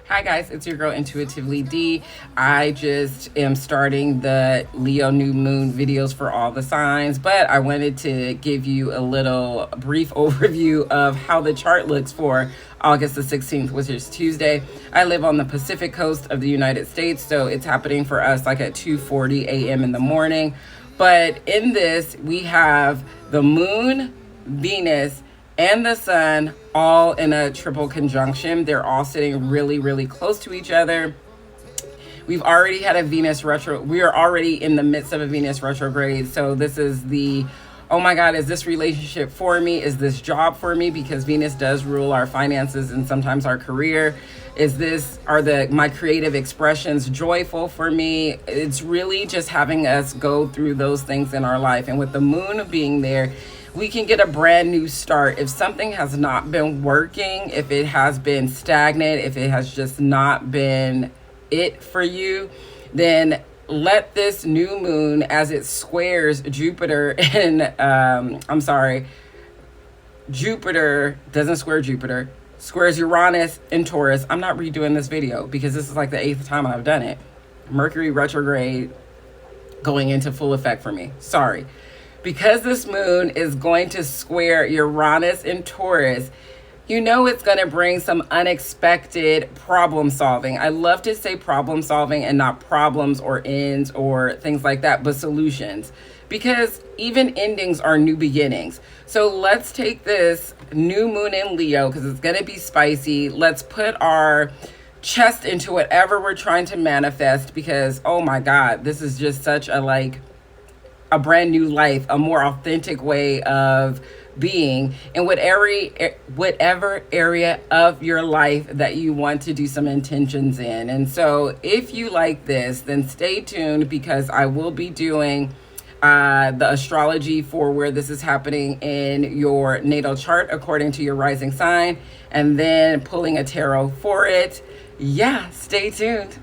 Hi guys, it's your girl Intuitively D. I just am starting the Leo new moon videos for all the signs, but I wanted to give you a little brief overview of how the chart looks for August the 16th, which is Tuesday. I live on the Pacific coast of the United States, so it's happening for us like at 2:40 a.m. in the morning. But in this, we have the moon, Venus, and the sun all in a triple conjunction. They're all sitting really, really close to each other. We've already had a Venus retro. We are already in the midst of a Venus retrograde. So this is the, oh my God, is this relationship for me? Is this job for me? Because Venus does rule our finances and sometimes our career. Are my creative expressions joyful for me? It's really just having us go through those things in our life. And with the moon being there, we can get a brand new start. If something has not been working, if it has been stagnant, if it has just not been it for you, then let this new moon, as it squares Jupiter Jupiter doesn't square Jupiter, squares Uranus and Taurus. I'm not redoing this video because this is like the 8th time I've done it. Mercury retrograde going into full effect for me. Sorry. Because this moon is going to square Uranus and Taurus, you know it's going to bring some unexpected problem solving. I love to say problem solving and not problems or ends or things like that, but solutions. Because even endings are new beginnings. So let's take this new moon in Leo, because it's going to be spicy. Let's put our chest into whatever we're trying to manifest, because, oh my God, this is just such a brand new life, a more authentic way of being in whatever area of your life that you want to do some intentions in. And so if you like this, then stay tuned, because I will be doing the astrology for where this is happening in your natal chart according to your rising sign, and then pulling a tarot for it. Yeah, stay tuned.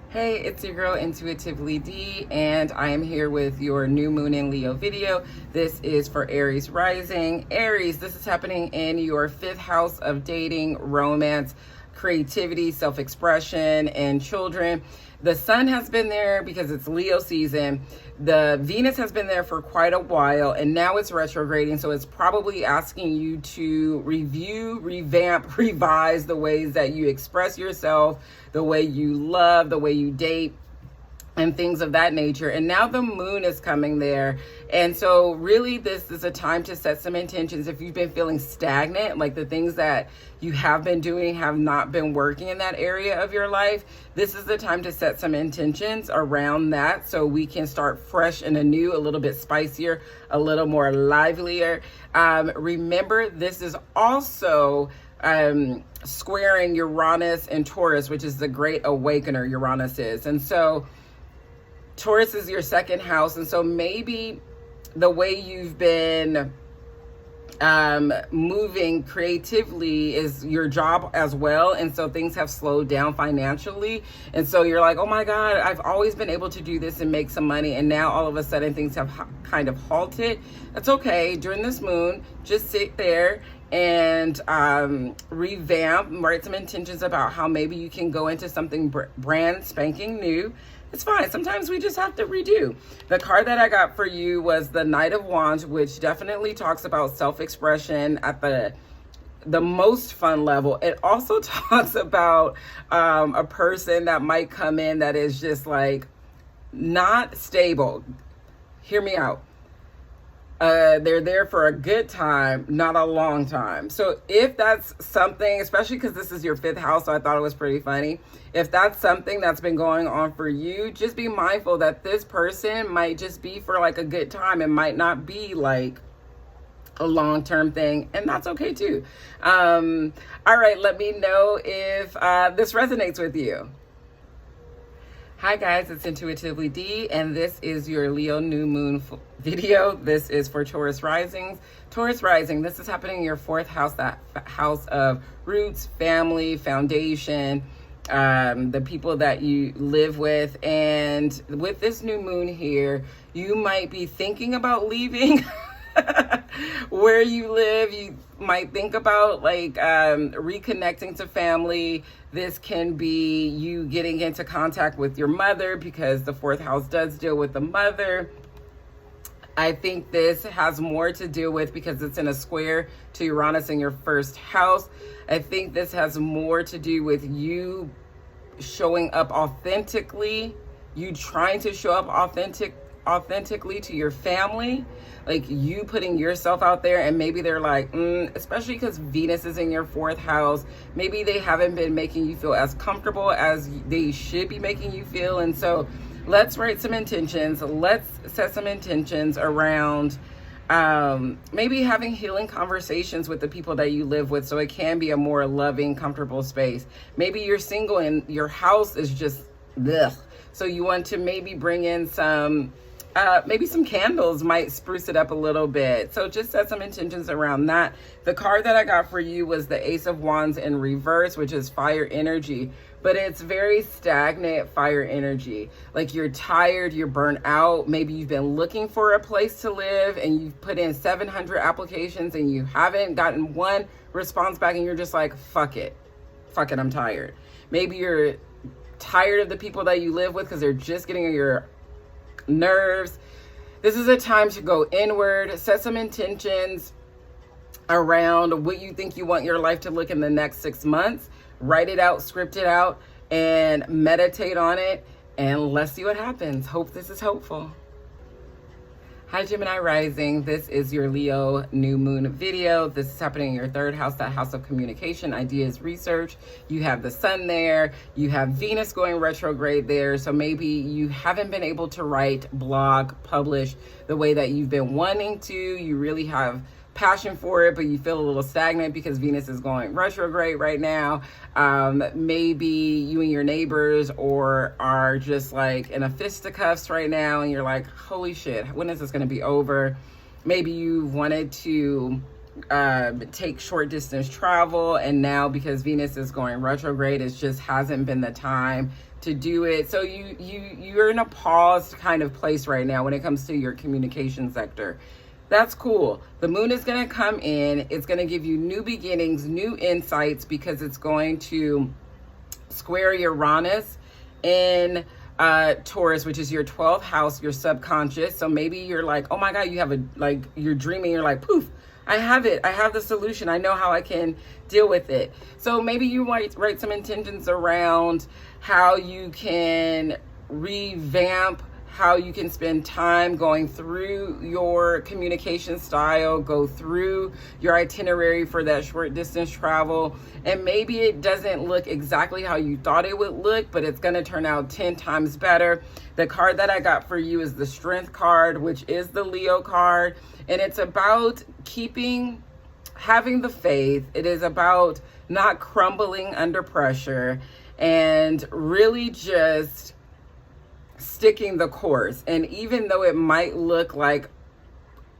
Hey, it's your girl Intuitively D, and I am here with your new moon in Leo video. This is for Aries rising. Aries, this is happening in your 5th house of dating, romance, creativity, self-expression, and children. The sun has been there because it's Leo season. The Venus has been there for quite a while, and now it's retrograding. So it's probably asking you to review, revamp, revise the ways that you express yourself, the way you love, the way you date, and things of that nature. And now the moon is coming there. And so really this is a time to set some intentions. If you've been feeling stagnant, like the things that you have been doing have not been working in that area of your life, this is the time to set some intentions around that, so we can start fresh and anew, a little bit spicier, a little more livelier. Remember, this is also squaring Uranus and Taurus, which is the great awakener. Uranus is. And so Taurus is your 2nd house. And so maybe the way you've been moving creatively is your job as well. And so things have slowed down financially. And so you're like, oh my God, I've always been able to do this and make some money. And now all of a sudden things have kind of halted. That's okay. During this moon, just sit there and revamp, write some intentions about how maybe you can go into something brand spanking new. It's fine. Sometimes we just have to redo. The card that I got for you was the Knight of Wands, which definitely talks about self-expression at the most fun level. It also talks about a person that might come in that is just like not stable. Hear me out. They're there for a good time, not a long time. So if that's something, especially because this is your 5th house, so I thought it was pretty funny. If that's something that's been going on for you, just be mindful that this person might just be for like a good time. It might not be like a long-term thing, and that's okay too. All right, let me know if this resonates with you. Hi guys, it's Intuitively D, and this is your Leo new moon video. This is for Taurus risings. Taurus rising, this is happening in your 4th house, that house of roots, family, foundation, the people that you live with. And with this new moon here, you might be thinking about leaving where you live. You might think about like reconnecting to family. This can be you getting into contact with your mother, because the fourth house does deal with the mother. I think this has more to do with, because it's in a square to Uranus in your first house, I think this has more to do with you showing up authentically, you trying to show up authentically to your family, like you putting yourself out there. And maybe they're like, especially because Venus is in your fourth house, maybe they haven't been making you feel as comfortable as they should be making you feel. And so let's write some intentions. Let's set some intentions around maybe having healing conversations with the people that you live with, so it can be a more loving, comfortable space. Maybe you're single and your house is just ugh. So you want to maybe bring in some, maybe some candles might spruce it up a little bit. So just set some intentions around that. The card that I got for you was the Ace of Wands in reverse, which is fire energy, but it's very stagnant fire energy. Like you're tired, you're burnt out. Maybe you've been looking for a place to live and you've put in 700 applications and you haven't gotten one response back, and you're just like, fuck it, I'm tired. Maybe you're tired of the people that you live with because they're just getting on your nerves. This is a time to go inward, set some intentions around what you think you want your life to look in the next 6 months. Write it out, script it out, and meditate on it, and let's see what happens. Hope this is hopeful. Hi, Gemini rising. This is your Leo new moon video. This is happening in your third house, that house of communication, ideas, research. You have the sun there. You have Venus going retrograde there. So maybe you haven't been able to write, blog, publish the way that you've been wanting to. You really have passion for it, but you feel a little stagnant because Venus is going retrograde right now. Maybe you and your neighbors are just like in a fisticuffs right now, and you're like, holy shit, when is this going to be over? Maybe you wanted to take short distance travel, and now because Venus is going retrograde, it just hasn't been the time to do it. So you're in a paused kind of place right now when it comes to your communication sector. That's cool. The moon is going to come in. It's going to give you new beginnings, new insights, because it's going to square Uranus in Taurus, which is your 12th house, your subconscious. So maybe you're like, oh my God, you have you're dreaming. You're like, poof, I have it. I have the solution. I know how I can deal with it. So maybe you might write some intentions around how you can revamp, how you can spend time going through your communication style, go through your itinerary for that short distance travel. And maybe it doesn't look exactly how you thought it would look, but it's going to turn out 10 times better. The card that I got for you is the Strength card, which is the Leo card. And it's about having the faith. It is about not crumbling under pressure and really just sticking the course. And even though it might look like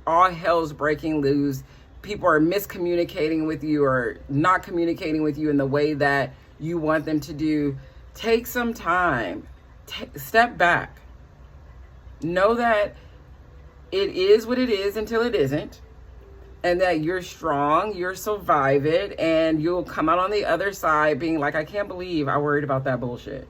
all hell's breaking loose, people are miscommunicating with you or not communicating with you in the way that you want them to do, take some time, step back, know that it is what it is until it isn't, and that you're strong, you'll survive it, and you'll come out on the other side being like, I can't believe I worried about that bullshit.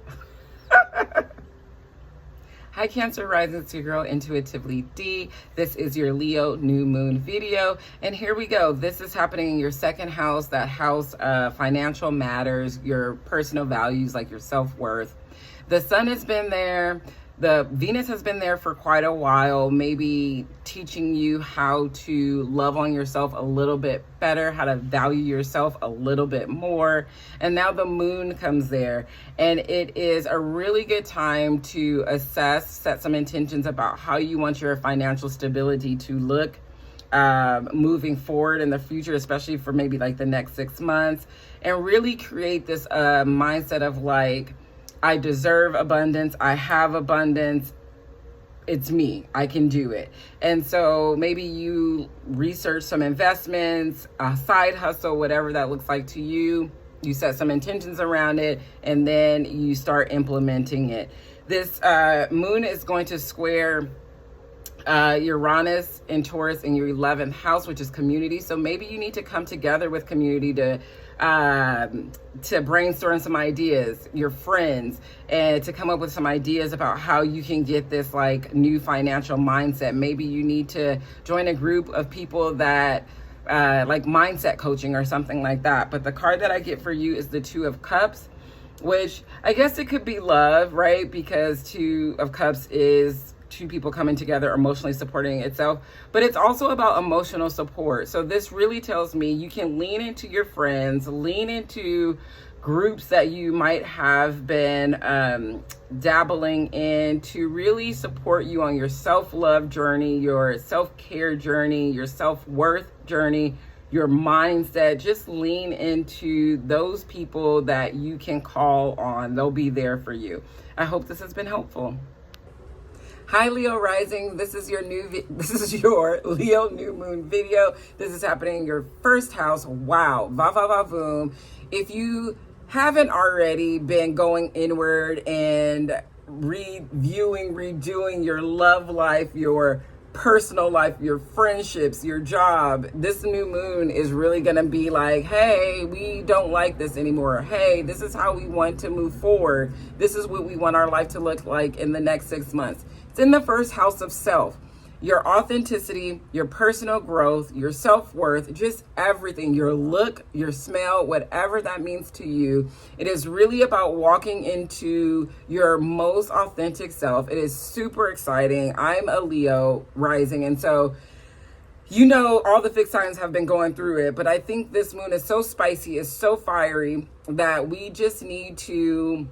Hi, Cancer rising, it's your girl Intuitively D. This is your Leo new moon video, and here we go. This is happening in your second house, that house of financial matters, your personal values, like your self-worth. The sun has been there. The Venus has been there for quite a while, maybe teaching you how to love on yourself a little bit better, how to value yourself a little bit more. And now the moon comes there, and it is a really good time to assess, set some intentions about how you want your financial stability to look moving forward in the future, especially for maybe like the next 6 months, and really create this mindset of like, I deserve abundance. I have abundance. It's me. I can do it. And so maybe you research some investments, a side hustle, whatever that looks like to you. You set some intentions around it, and then you start implementing it. This moon is going to square Uranus in Taurus in your 11th house, which is community. So maybe you need to come together with community to brainstorm some ideas, your friends, and to come up with some ideas about how you can get this like new financial mindset. Maybe you need to join a group of people that like mindset coaching or something like that. But the card that I get for you is the Two of Cups, which I guess it could be love, right? Because Two of Cups is two people coming together, emotionally supporting itself, but it's also about emotional support. So this really tells me you can lean into your friends, lean into groups that you might have been dabbling in to really support you on your self-love journey, your self-care journey, your self-worth journey, your mindset. Just lean into those people that you can call on. They'll be there for you. I hope this has been helpful. Hi Leo Rising, this is your Leo new moon video. This is happening in your first house. Wow, va va va boom. If you haven't already been going inward and redoing your love life, your personal life, your friendships, your job, this new moon is really gonna be like, hey, we don't like this anymore. Hey, this is how we want to move forward. This is what we want our life to look like in the next 6 months. It's in the first house of self. Your authenticity, your personal growth, your self-worth, just everything, your look, your smell, whatever that means to you. It is really about walking into your most authentic self. It is super exciting. I'm a Leo rising, and so you know all the fixed signs have been going through it, but I think this moon is so spicy, it's so fiery that we just need to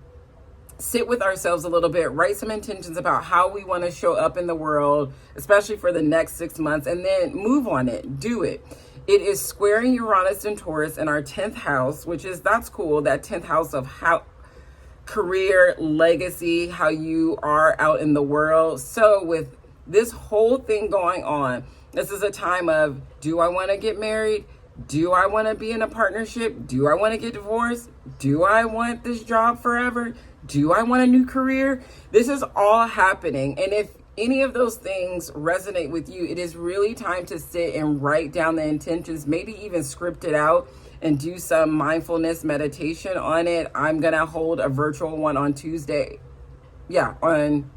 sit with ourselves a little bit, write some intentions about how we want to show up in the world, especially for the next 6 months, and then move on it, do it. It is squaring Uranus and Taurus in our 10th house, that's cool, that 10th house of how career, legacy, how you are out in the world. So with this whole thing going on, this is a time of, do I want to get married? Do I want to be in a partnership? Do I want to get divorced? Do I want this job forever? Do I want a new career? This is all happening. And if any of those things resonate with you, it is really time to sit and write down the intentions, maybe even script it out and do some mindfulness meditation on it. I'm going to hold a virtual one on Tuesday. Yeah, on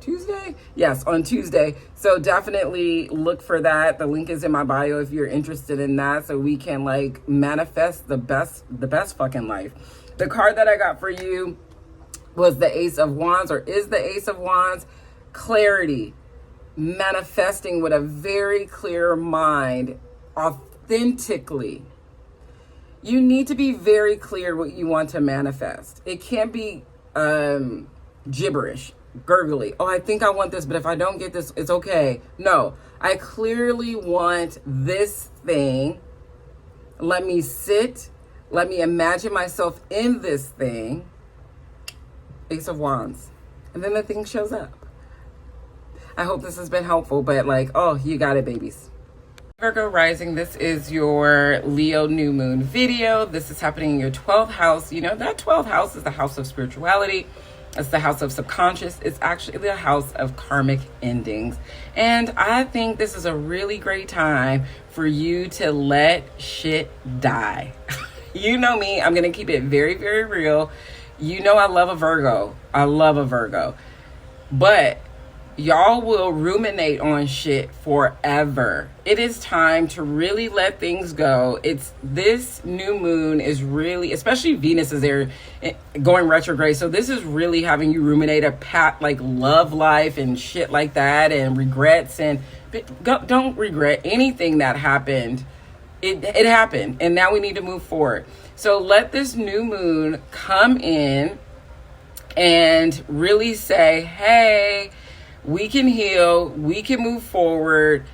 Tuesday? Yes, on Tuesday. So definitely look for that. The link is in my bio if you're interested in that, so we can like manifest the best fucking life. The card that I got for you was the Ace of Wands, or is the Ace of Wands. Clarity, manifesting with a very clear mind, authentically. You need to be very clear what you want to manifest. It can't be gibberish, gurgly. Oh, I think I want this, but if I don't get this, it's okay. No, I clearly want this thing. Let me sit. Let me imagine myself in this thing. Ace of Wands. And then the thing shows up. I hope this has been helpful, but like, oh, you got it, babies. Virgo rising, this is your Leo new moon video. This is happening in your 12th house. You know, that 12th house is the house of spirituality. It's the house of subconscious. It's actually the house of karmic endings. And I think this is a really great time for you to let shit die. You know me, I'm going to keep it very, very real. You know I love a Virgo. I love a Virgo. But y'all will ruminate on shit forever. It is time to really let things go. This new moon is really, especially Venus is there going retrograde. So this is really having you ruminate like love life and shit like that, and regrets, and don't regret anything that happened. It happened, and now we need to move forward. So let this new moon come in and really say, hey, we can heal, we can move forward,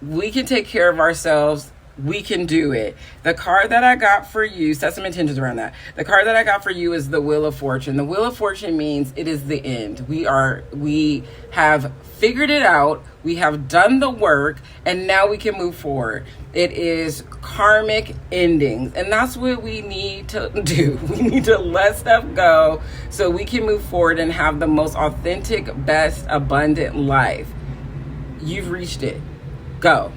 we can take care of ourselves, we can do it. The card that I got for you, set some intentions around that. The card that I got for you is the Wheel of Fortune. The Wheel of Fortune means it is the end. We have figured it out, we have done the work, and now we can move forward. It is karmic endings, and that's what we need to do. We need to let stuff go so we can move forward and have the most authentic, best, abundant life. you've reached it. Go.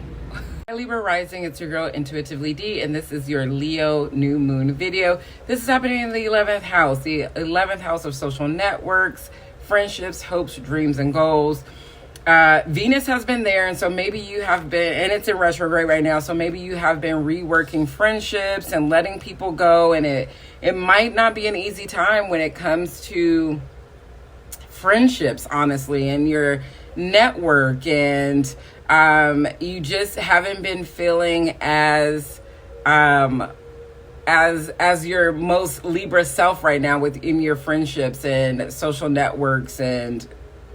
Hi Libra rising, it's your girl Intuitively D, and this is your Leo new moon video. This is happening in the 11th house of social networks, friendships, hopes, dreams, and goals. Venus has been there, and so maybe you have been, and it's in retrograde right now, so maybe you have been reworking friendships and letting people go, and it might not be an easy time when it comes to friendships, honestly, and your network, and you just haven't been feeling as your most Libra self right now within your friendships and social networks, and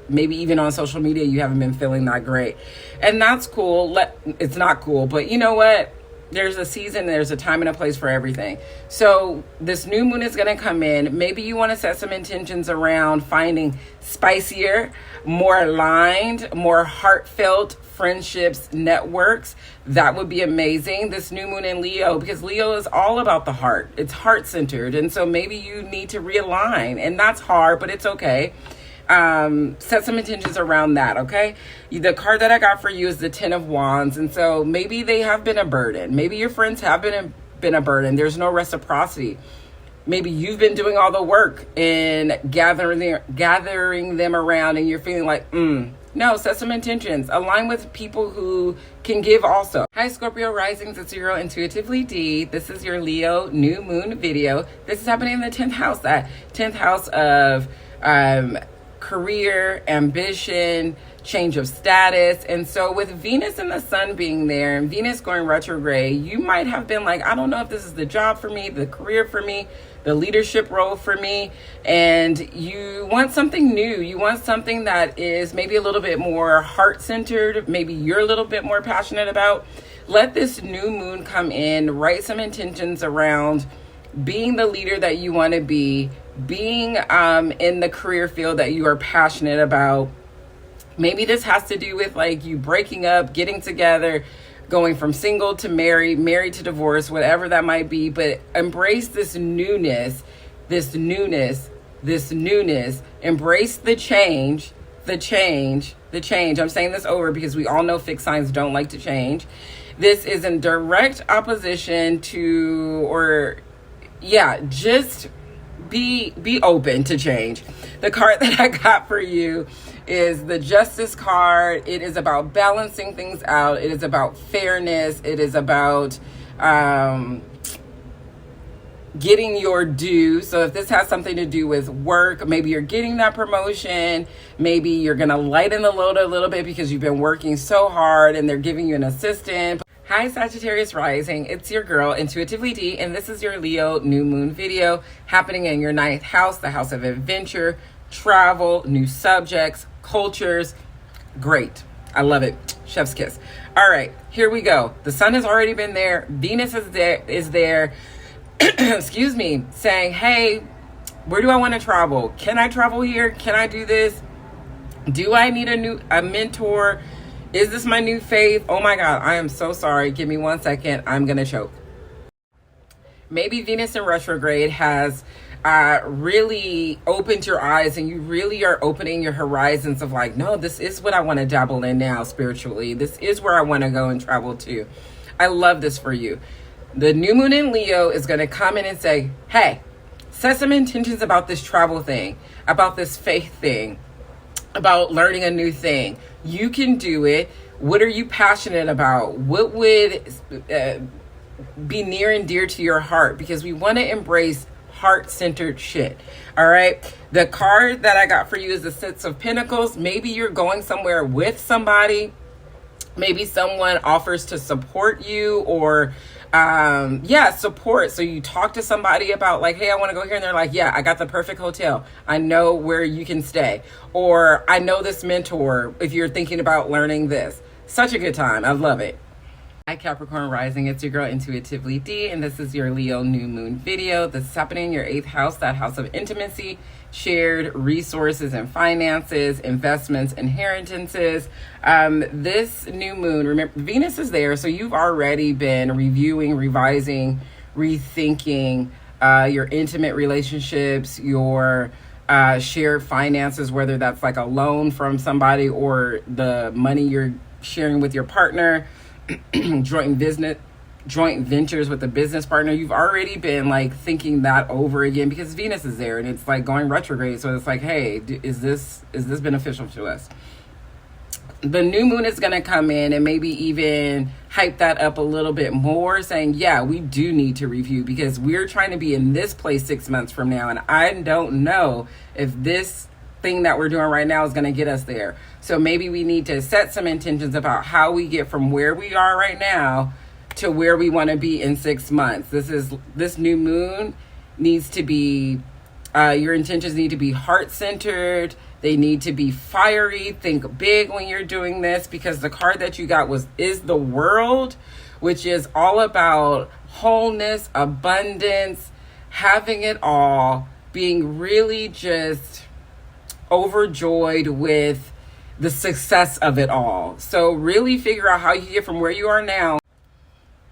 maybe even on social media you haven't been feeling that great. And that's cool. It's not cool, but you know what? There's a season, there's a time and a place for everything. So this new moon is going to come in. Maybe you want to set some intentions around finding spicier, more aligned, more heartfelt friendships, networks. That would be amazing. This new moon in Leo, because Leo is all about the heart. It's heart-centered. And so maybe you need to realign, and that's hard, but it's okay. Set some intentions around that, okay? The card that I got for you is the Ten of Wands, and so maybe they have been a burden. Maybe your friends have been a burden. There's no reciprocity. Maybe you've been doing all the work in gathering them around, and you're feeling like, no, set some intentions. Align with people who can give also. Hi, Scorpio risings. It's your girl, Intuitively D. This is your Leo new moon video. This is happening in the 10th house, that 10th house of career, ambition, change of status. And so with Venus and the sun being there and Venus going retrograde, you might have been like, I don't know if this is the job for me, the career for me, the leadership role for me. And you want something new. You want something that is maybe a little bit more heart-centered, maybe you're a little bit more passionate about. Let this new moon come in, write some intentions around being the leader that you want to be, being in the career field that you are passionate about. Maybe this has to do with like you breaking up, getting together, going from single to married, married to divorce, whatever that might be. But embrace this newness, this newness, this newness. Embrace the change, the change, the change. I'm saying this over because we all know fixed signs don't like to change. This is in direct opposition to, or yeah, just be open to change. The card that I got for you is the Justice card. It is about balancing things out. It is about fairness. It is about getting your due. So if this has something to do with work, maybe you're getting that promotion, maybe you're gonna lighten the load a little bit because you've been working so hard and they're giving you an assistant. Hi Sagittarius rising, it's your girl Intuitively D, and this is your Leo new moon video happening in your 9th house, the house of adventure, travel, new subjects, cultures. Great. I love it. Chef's kiss. All right, here we go. The sun has already been there. Venus is there. Excuse me, saying, hey, where do I want to travel? Can I travel here? Can I do this? Do I need a mentor? Is this my new faith? Oh my God, I am so sorry. Give me 1 second. I'm going to choke. Maybe Venus in retrograde has really opened your eyes, and you really are opening your horizons of like, no, this is what I want to dabble in now spiritually. This is where I want to go and travel to. I love this for you. The new moon in Leo is going to come in and say, hey, set some intentions about this travel thing, about this faith thing, about learning a new thing. You can do it. What are you passionate about? What would be near and dear to your heart? Because we want to embrace heart-centered shit. All right. The card that I got for you is the Six of Pentacles. Maybe you're going somewhere with somebody. Maybe someone offers to support you, or support. So you talk to somebody about like, hey, I want to go here. And they're like, yeah, I got the perfect hotel. I know where you can stay. Or I know this mentor if you're thinking about learning this. Such a good time. I love it. Hi Capricorn rising, it's your girl Intuitively D, and this is your Leo new moon video. This is happening in your 8th house, that house of intimacy, shared resources and finances, investments, inheritances. This new moon, remember, Venus is there, so you've already been reviewing, revising, rethinking your intimate relationships, your shared finances, whether that's like a loan from somebody or the money you're sharing with your partner, joint ventures with a business partner. You've already been like thinking that over again because Venus is there and it's like going retrograde. So it's like, hey, is this beneficial to us? The new moon is going to come in and maybe even hype that up a little bit more, saying, yeah, we do need to review because we're trying to be in this place 6 months from now. And I don't know if this thing that we're doing right now is going to get us there. So maybe we need to set some intentions about how we get from where we are right now to where we want to be in 6 months. This new moon needs to be, your intentions need to be heart-centered. They need to be fiery. Think big when you're doing this, because the card that you got is the World, which is all about wholeness, abundance, having it all, being really just overjoyed with the success of it all. So really figure out how you get from where you are now.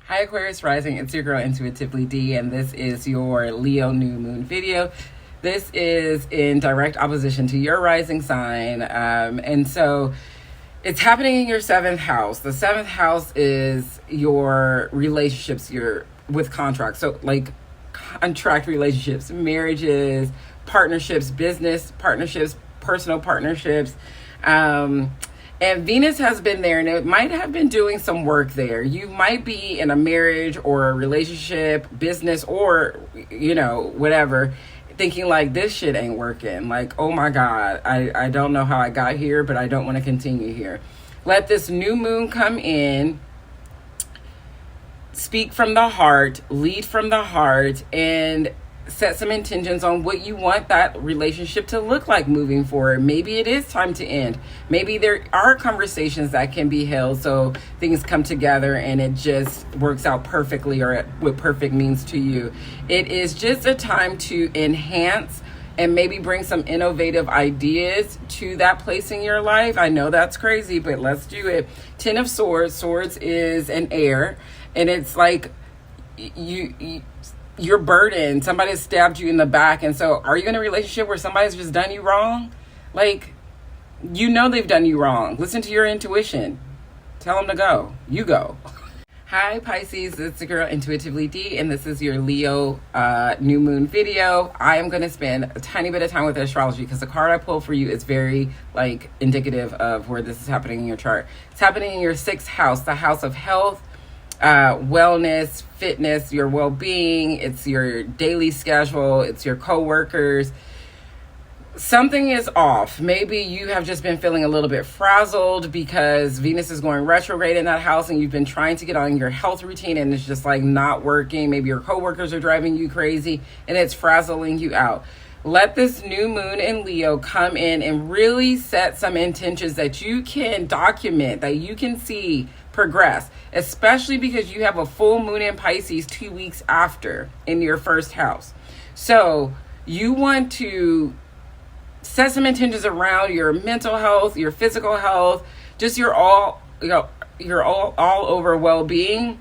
Hi Aquarius rising, it's your girl Intuitively D, and this is your Leo new moon video. This is in direct opposition to your rising sign. And so it's happening in your 7th house. The 7th house is your relationships, with contracts. So like contract relationships, marriages, partnerships, business partnerships, personal partnerships. And Venus has been there and it might have been doing some work there. You might be in a marriage or a relationship, business, or, whatever, thinking like this shit ain't working. Like, oh my God, I don't know how I got here, but I don't want to continue here. Let this new moon come in, speak from the heart, lead from the heart, and set some intentions on what you want that relationship to look like moving forward. Maybe it is time to end. Maybe there are conversations that can be held so things come together and it just works out perfectly, or what perfect means to you. It is just a time to enhance and maybe bring some innovative ideas to that place in your life. I know that's crazy, but let's do it. 10 of Swords. Swords is an air, and it's like you're burdened. Somebody stabbed you in the back. And so are you in a relationship where somebody's just done you wrong? Like, they've done you wrong. Listen to your intuition. Tell them to go. You go. Hi Pisces, it's the girl Intuitively D, and this is your Leo new moon video. I am going to spend a tiny bit of time with astrology because the card I pulled for you is very indicative of where this is happening in your chart. It's happening in your 6th house, the house of health, wellness, fitness, your well-being. It's your daily schedule. It's your co-workers. Something is off. Maybe you have just been feeling a little bit frazzled because Venus is going retrograde in that house and you've been trying to get on your health routine and it's just not working. Maybe your coworkers are driving you crazy and it's frazzling you out. Let this new moon in Leo come in and really set some intentions that you can document, that you can see progress, especially because you have a full moon in Pisces 2 weeks after in your 1st house. So you want to set some intentions around your mental health, your physical health, just your all over well-being,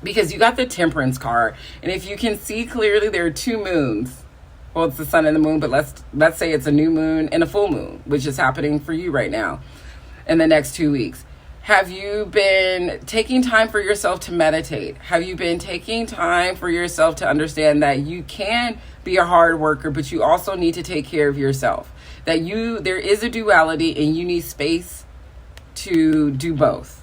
because you got the Temperance card. And if you can see clearly, there are 2 moons. Well, it's the sun and the moon, but let's say it's a new moon and a full moon, which is happening for you right now in the next 2 weeks. Have you been taking time for yourself to meditate? Have you been taking time for yourself to understand that you can be a hard worker, but you also need to take care of yourself? That there is a duality and you need space to do both.